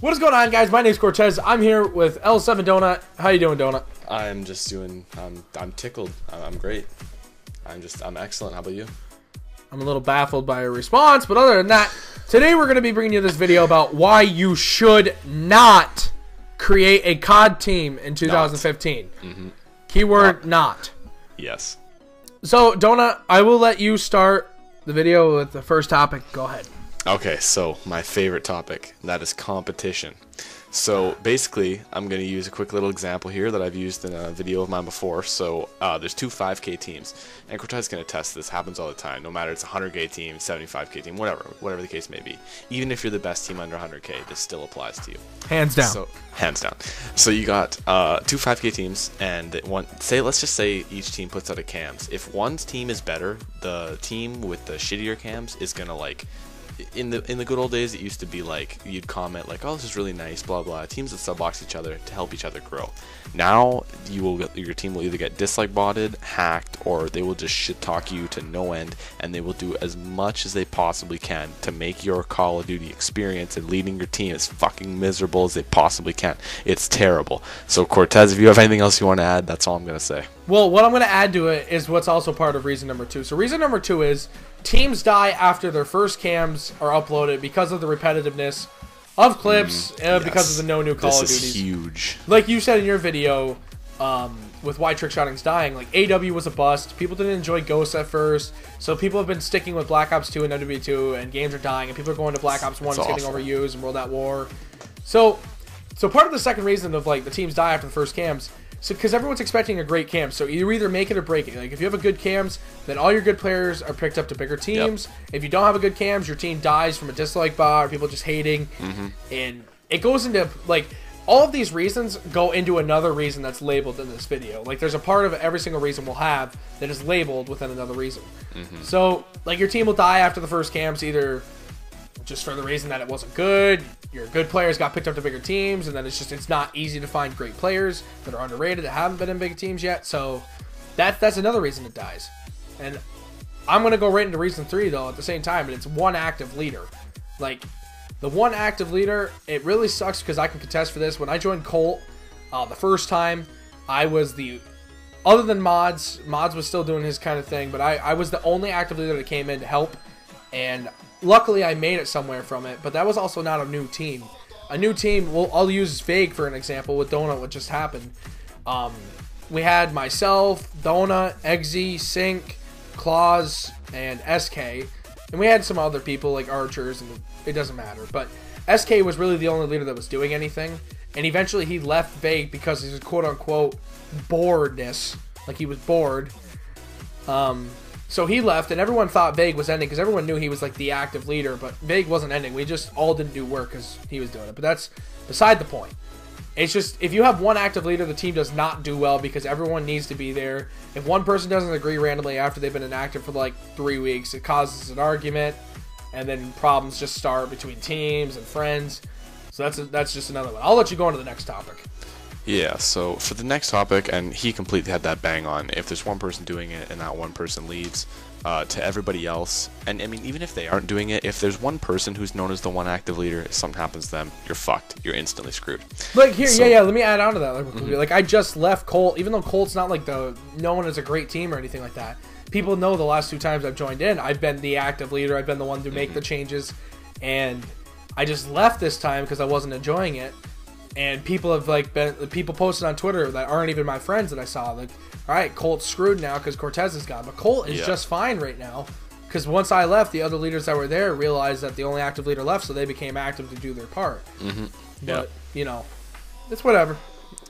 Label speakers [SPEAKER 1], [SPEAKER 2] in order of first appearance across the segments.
[SPEAKER 1] What is going on, guys? My name's Cortez. I'm here with L7 Donut. How you doing, Donut?
[SPEAKER 2] I'm just doing. I'm tickled. I'm great. I'm excellent. How about you?
[SPEAKER 1] I'm a little baffled by your response, but other than that, today we're going to be bringing you this video about why you should not create a COD team in 2015. Keyword not.
[SPEAKER 2] Yes.
[SPEAKER 1] So, Donut, I will let you start the video with the first topic. Go ahead.
[SPEAKER 2] Okay, so my favorite topic, that is competition. So basically, I'm going to use a quick little example here that I've used in a video of mine before. So there's two 5K teams, and Cortez is going to test this. Happens all the time, no matter it's a 100K team, 75K team, whatever the case may be. Even if you're the best team under 100K, this still applies to you.
[SPEAKER 1] Hands down.
[SPEAKER 2] So hands down. So you got two 5K teams, and let's just say each team puts out a cams. If one's team is better, the team with the shittier cams is going to like. In the good old days, it used to be like you'd comment like, "Oh, this is really nice," blah blah. Teams that subbox each other to help each other grow. Now your team will either get dislike botted, hacked, or they will just shit talk you to no end, and they will do as much as they possibly can to make your Call of Duty experience and leading your team as fucking miserable as they possibly can. It's terrible. So Cortez, if you have anything else you want to add, that's all I'm gonna say.
[SPEAKER 1] Well, what I'm going to add to it is what's also part of reason number 2. So reason number 2 is teams die after their first cams are uploaded because of the repetitiveness of clips, because of the no new Call of Duty.
[SPEAKER 2] This is huge.
[SPEAKER 1] Like you said in your video, with why Trickshotting's dying, like AW was a bust. People didn't enjoy Ghost at first, so people have been sticking with Black Ops 2 and WW2, and games are dying, and people are going to Black Ops 1, it's getting overused, and World at War. So part of the second reason of like the teams die after the first cams, because everyone's expecting a great cam, so you either make it or break it. Like if you have a good cams, then all your good players are picked up to bigger teams. Yep. If you don't have a good cams, your team dies from a dislike bot or people just hating, and it goes into like all of these reasons go into another reason that's labeled in this video. Like there's a part of every single reason we'll have that is labeled within another reason. So like your team will die after the first cams, either just for the reason that it wasn't good, your good players got picked up to bigger teams, and then it's not easy to find great players that are underrated that haven't been in big teams yet. So that's another reason it dies. And I'm gonna go right into reason 3 though at the same time, and it's one active leader. Like the one active leader, it really sucks because I can contest for this. When I joined Colt the first time, I was the other than Mods was still doing his kind of thing, but I was the only active leader that came in to help, and luckily I made it somewhere from it. But that was also not a new team. A new team, well, I'll use Vague for an example with Donut, what just happened. We had myself, Donut, Eggsy, Sync, Claus, and SK, and we had some other people like archers, and it doesn't matter. But SK was really the only leader that was doing anything, and eventually he left Vague because of his quote-unquote boredness, like he was bored. So he left, and everyone thought Vague was ending because everyone knew he was like the active leader, but Vague wasn't ending. We just all didn't do work because he was doing it. But that's beside the point. It's just, if you have one active leader, the team does not do well because everyone needs to be there. If one person doesn't agree randomly after they've been inactive for like 3 weeks, it causes an argument, and then problems just start between teams and friends. So that's just another one. I'll let you go on to the next topic.
[SPEAKER 2] Yeah, so for the next topic, and he completely had that bang on, if there's one person doing it and that one person leaves to everybody else, and I mean, even if they aren't doing it, if there's one person who's known as the one active leader, if something happens to them, you're fucked. You're instantly screwed.
[SPEAKER 1] Like here, yeah, let me add on to that. Like I just left Colt, even though Colt's not like no one is a great team or anything like that. People know the last 2 times I've joined in, I've been the active leader, I've been the one to make the changes, and I just left this time because I wasn't enjoying it. And people have people posted on Twitter that aren't even my friends that I saw, like, all right, Colt's screwed now because Cortez is gone, but Colt is just fine right now because once I left, the other leaders that were there realized that the only active leader left, so they became active to do their part. But you know, it's whatever.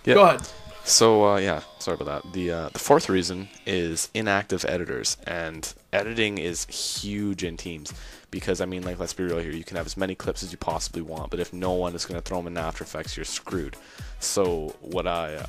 [SPEAKER 1] Go ahead.
[SPEAKER 2] So yeah, sorry about that. The fourth reason is inactive editors, and editing is huge in teams. Because, I mean, like, let's be real here. You can have as many clips as you possibly want, but if no one is going to throw them in After Effects, you're screwed. So what I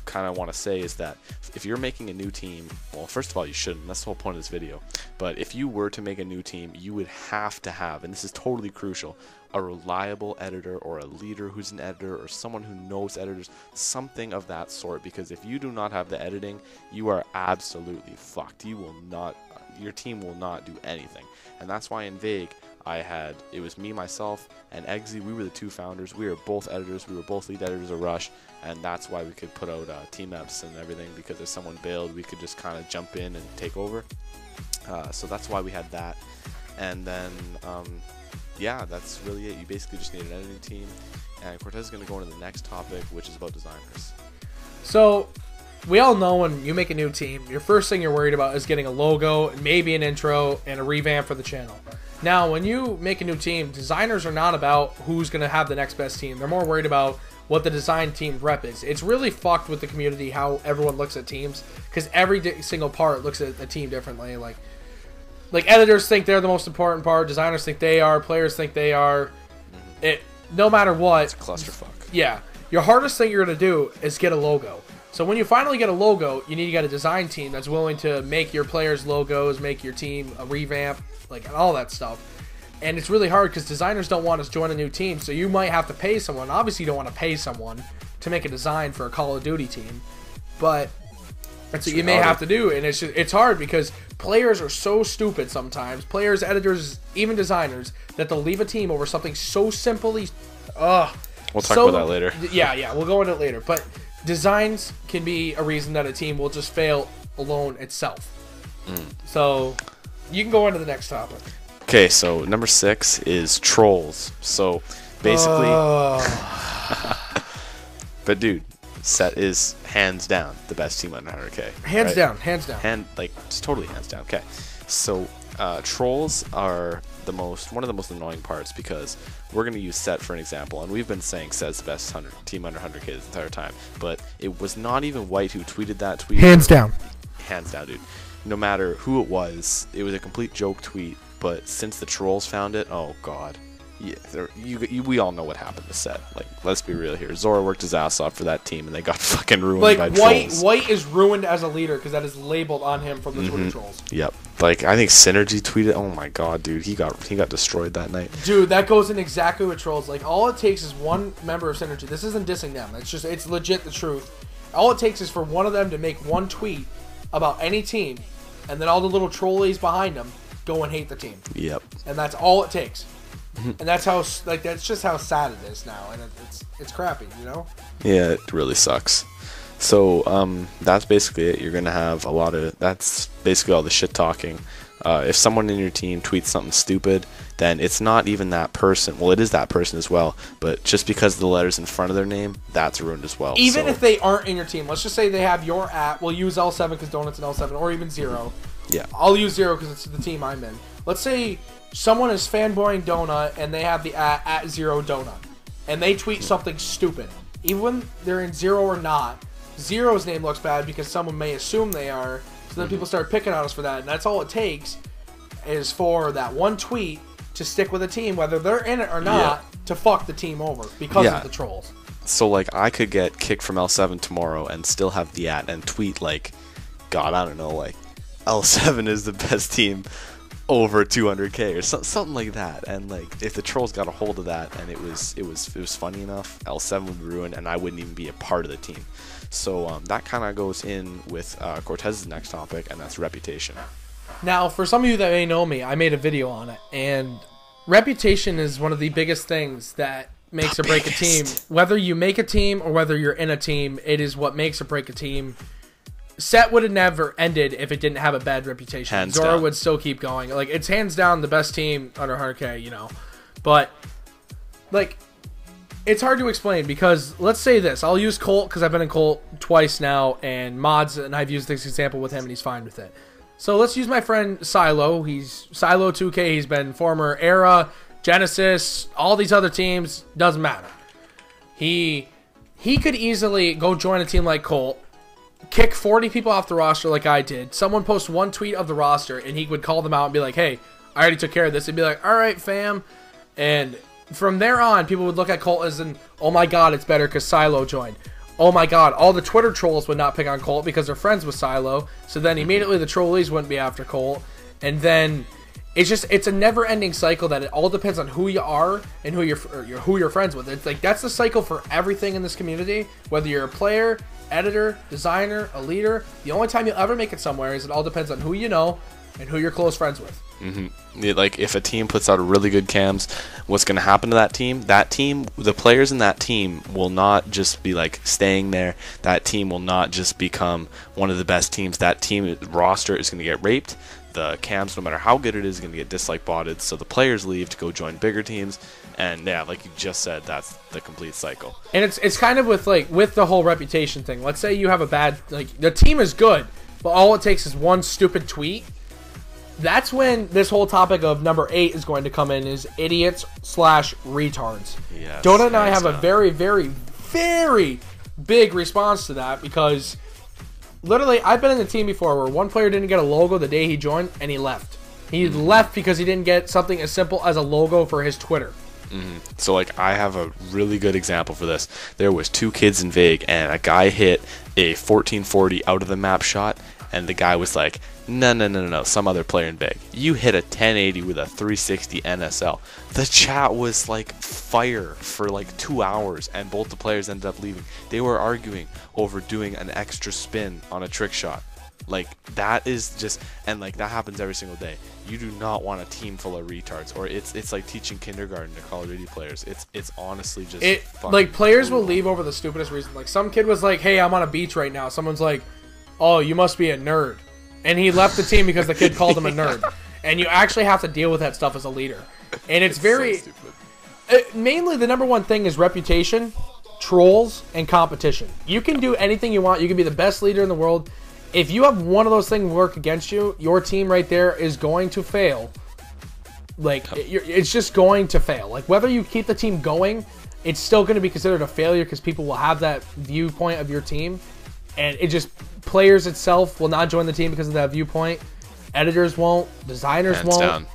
[SPEAKER 2] kind of want to say is that if you're making a new team, well, first of all, you shouldn't. That's the whole point of this video. But if you were to make a new team, you would have to have, and this is totally crucial, a reliable editor or a leader who's an editor or someone who knows editors, something of that sort. Because if you do not have the editing, you are absolutely fucked. You will not, your team will not do anything. And that's why in Vague, It was me, myself, and Eggsy. We were the 2 founders. We were both editors. We were both lead editors of Rush, and that's why we could put out team eps and everything, because if someone bailed, we could just kind of jump in and take over. So that's why we had that. And then, yeah, that's really it. You basically just need an editing team. And Cortez is going to go into the next topic, which is about designers.
[SPEAKER 1] So, we all know when you make a new team, your first thing you're worried about is getting a logo, maybe an intro, and a revamp for the channel. Now, when you make a new team, designers are not about who's going to have the next best team. They're more worried about what the design team rep is. It's really fucked with the community how everyone looks at teams, because every single part looks at a team differently. Like editors think they're the most important part, designers think they are, players think they are. No matter what,
[SPEAKER 2] it's a clusterfuck.
[SPEAKER 1] Yeah, your hardest thing you're gonna do is get a logo. So when you finally get a logo, you need to get a design team that's willing to make your players' logos, make your team a revamp, like all that stuff. And it's really hard because designers don't want us to join a new team, so you might have to pay someone. Obviously, you don't want to pay someone to make a design for a Call of Duty team, but that's what you may have to do. And it's hard because players are so stupid sometimes. Players, editors, even designers, that they'll leave a team over something so simply.
[SPEAKER 2] We'll talk about that later.
[SPEAKER 1] Yeah, we'll go into it later. But designs can be a reason that a team will just fail alone itself. So you can go into the next topic.
[SPEAKER 2] Okay, so number 6 is trolls. So basically, but dude, Set is hands down the best team under 100K.
[SPEAKER 1] Hands down.
[SPEAKER 2] Just totally hands down. Okay, so trolls are one of the most annoying parts, because we're going to use Set for an example, and we've been saying Set's the best team under 100K this entire time, but it was not even White who tweeted that tweet.
[SPEAKER 1] Hands down,
[SPEAKER 2] dude. No matter who it was a complete joke tweet. But since the trolls found it, oh god, yeah, we all know what happened to Set. Like, let's be real here. Zora worked his ass off for that team, and they got fucking ruined by trolls.
[SPEAKER 1] White is ruined as a leader because that is labeled on him from the Twitter trolls.
[SPEAKER 2] Yep. Like, I think Synergy tweeted. Oh my god, dude, he got destroyed that night.
[SPEAKER 1] Dude, that goes in exactly with trolls. Like, all it takes is one member of Synergy. This isn't dissing them. It's legit the truth. All it takes is for one of them to make one tweet about any team, and then all the little trolleys behind them go and hate the team.
[SPEAKER 2] Yep.
[SPEAKER 1] And that's all it takes. And that's just how sad it is now, and it's crappy, you know?
[SPEAKER 2] Yeah, it really sucks. So that's basically it. You're gonna have that's basically all the shit talking. If someone in your team tweets something stupid, then it's not even that person. Well, it is that person as well, but just because of the letters in front of their name, that's ruined as well.
[SPEAKER 1] Even if they aren't in your team, let's just say they have your @. We'll use L7 because Donut's an L7, or even 0.
[SPEAKER 2] Yeah.
[SPEAKER 1] I'll use 0 because it's the team I'm in. Let's say someone is fanboying Donut and they have the @0donut, and they tweet something stupid. Even when they're in 0 or not, 0's name looks bad because someone may assume they are, so then people start picking on us for that. And that's all it takes is for that one tweet to stick with a team, whether they're in it or not, to fuck the team over because of the trolls.
[SPEAKER 2] So, like, I could get kicked from L7 tomorrow and still have the and tweet, like, God, I don't know, like, L7 is the best team over 200K or something like that. And, like, if the trolls got a hold of that and it was funny enough, L7 would be ruined and I wouldn't even be a part of the team. So that kind of goes in with Cortez's next topic, and that's reputation.
[SPEAKER 1] Now, for some of you that may know me, I made a video on it, and reputation is one of the biggest things that makes or break a team. Whether you make a team or whether you're in a team, it is what makes or break a team. Set would have never ended if it didn't have a bad reputation.
[SPEAKER 2] Hands
[SPEAKER 1] Zora
[SPEAKER 2] down.
[SPEAKER 1] would still keep going. Like, it's hands down the best team under 100K, you know. But, like, it's hard to explain because, let's say this. I'll use Colt because I've been in Colt twice now, and Mods, and I've used this example with him, and he's fine with it. So let's use my friend Silo. He's Silo 2K. He's been former Era, Genesis, all these other teams. Doesn't matter. He could easily go join a team like Colt, kick 40 people off the roster like I did. Someone post one tweet of the roster, and he would call them out and be like, hey, I already took care of this. He'd be like, all right, fam. And from there on, people would look at Colt as in, oh my god, it's better because Silo joined. Oh my god, all the Twitter trolls would not pick on Colt because they're friends with Silo. So then immediately the trolleys wouldn't be after Colt. And then it's a never-ending cycle that it all depends on who you are and who you're friends with. It's like that's the cycle for everything in this community. Whether you're a player, editor, designer, a leader, the only time you'll ever make it somewhere is it all depends on who you know, and who you're close friends with.
[SPEAKER 2] Like, if a team puts out really good cams, what's going to happen to that team? The players in that team will not just be like staying there. That team will not just become one of the best teams. That team roster is going to get raped. The cams, no matter how good it is going to get dislike botted. So the players leave to go join bigger teams. And yeah, like you just said, that's the complete cycle.
[SPEAKER 1] And it's kind of with the whole reputation thing. Let's say you have a bad, like, the team is good, but all it takes is one stupid tweet. That's when this whole topic of number 8 is going to come in, is idiots/retards.
[SPEAKER 2] Yes,
[SPEAKER 1] Donut and I have a very, very, very big response to that, because literally I've been in the team before where one player didn't get a logo the day he joined and he left. He left because he didn't get something as simple as a logo for his Twitter.
[SPEAKER 2] So, like, I have a really good example for this. There was 2 kids in Vague, and a guy hit a 1440 out of the map shot, and the guy was like, no, some other player in Vague. You hit a 1080 with a 360 NSL. The chat was like fire for like 2 hours, and both the players ended up leaving. They were arguing over doing an extra spin on a trick shot. Like, that is just, and like that happens every single day. You do not want a team full of retards, or it's like teaching kindergarten to Call of Duty players. It's honestly just
[SPEAKER 1] like, players will leave over the stupidest reason. Like, some kid was like, "Hey, I'm on a beach right now." Someone's like, "Oh, you must be a nerd," and he left the team because the kid called him a nerd. And you actually have to deal with that stuff as a leader. And it's very
[SPEAKER 2] so stupid.
[SPEAKER 1] Mainly the number one thing is reputation, trolls, and competition. You can do anything you want. You can be the best leader in the world. If you have one of those things work against you, your team right there is going to fail. Like, it's just going to fail. Like, whether you keep the team going, it's still going to be considered a failure, because people will have that viewpoint of your team. And it just, players itself will not join the team because of that viewpoint. Editors won't. Designers won't.
[SPEAKER 2] Down.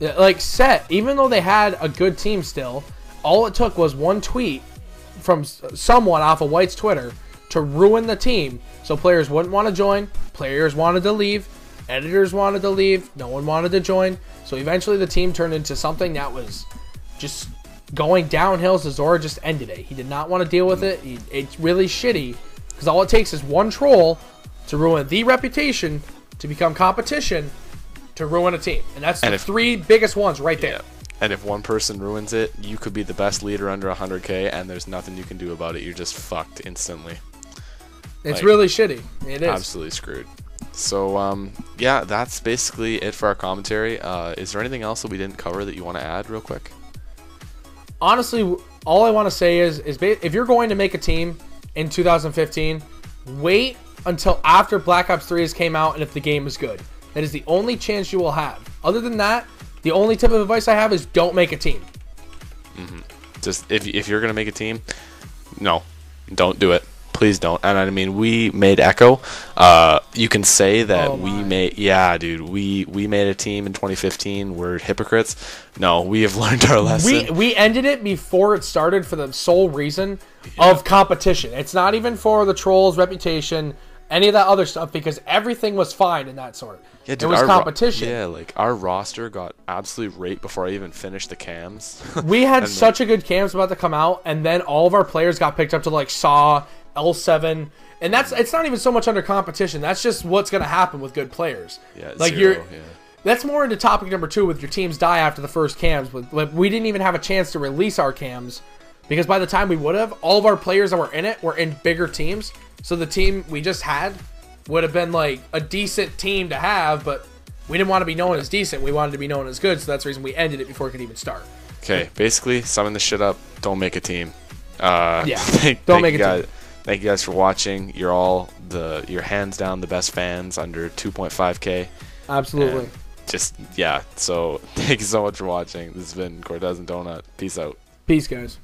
[SPEAKER 1] Like, Set, even though they had a good team still, all it took was one tweet from someone off of White's Twitter to ruin the team. So players wouldn't want to join, players wanted to leave, editors wanted to leave, no one wanted to join. So eventually the team turned into something that was just going downhill. Zora just ended it. He did not want to deal with it. It's really shitty, because all it takes is one troll to ruin the reputation, to become competition, to ruin a team. And that's the 3 biggest ones right there.
[SPEAKER 2] Yeah. And if one person ruins it, you could be the best leader under 100K, and there's nothing you can do about it. You're just fucked instantly.
[SPEAKER 1] It's really shitty. It is.
[SPEAKER 2] Absolutely screwed. So, yeah, that's basically it for our commentary. Is there anything else that we didn't cover that you want to add real quick?
[SPEAKER 1] Honestly, all I want to say is if you're going to make a team in 2015, wait until after Black Ops 3 has came out and if the game is good. That is the only chance you will have. Other than that, the only tip of advice I have is don't make a team.
[SPEAKER 2] Just, if you're going to make a team, no, don't do it. Please don't. And I mean, we made Echo. You can say that we made a team in 2015. We're hypocrites. No, we have learned our lesson.
[SPEAKER 1] We ended it before it started for the sole reason of competition. It's not even for the trolls, reputation, any of that other stuff, because everything was fine in that sort.
[SPEAKER 2] Yeah, dude,
[SPEAKER 1] it was competition.
[SPEAKER 2] Like, our roster got absolutely raped before I even finished the cams.
[SPEAKER 1] We had such a good cams about to come out, and then all of our players got picked up to like Saw, L7, and it's not even so much under competition. That's just what's going to happen with good players.
[SPEAKER 2] Yeah,
[SPEAKER 1] like that's more into topic number 2 with your teams die after the first cams. But we didn't even have a chance to release our cams, because by the time we would have, all of our players that were in it were in bigger teams. So the team we just had would have been like a decent team to have, but we didn't want to be known as decent. We wanted to be known as good, so that's the reason we ended it before it could even start.
[SPEAKER 2] Okay, basically, summing this shit up, don't make a team.
[SPEAKER 1] Don't make a team.
[SPEAKER 2] Thank you guys for watching. You're hands down the best fans under 2.5K.
[SPEAKER 1] Absolutely.
[SPEAKER 2] And so thank you so much for watching. This has been Cortez and Donut. Peace out.
[SPEAKER 1] Peace, guys.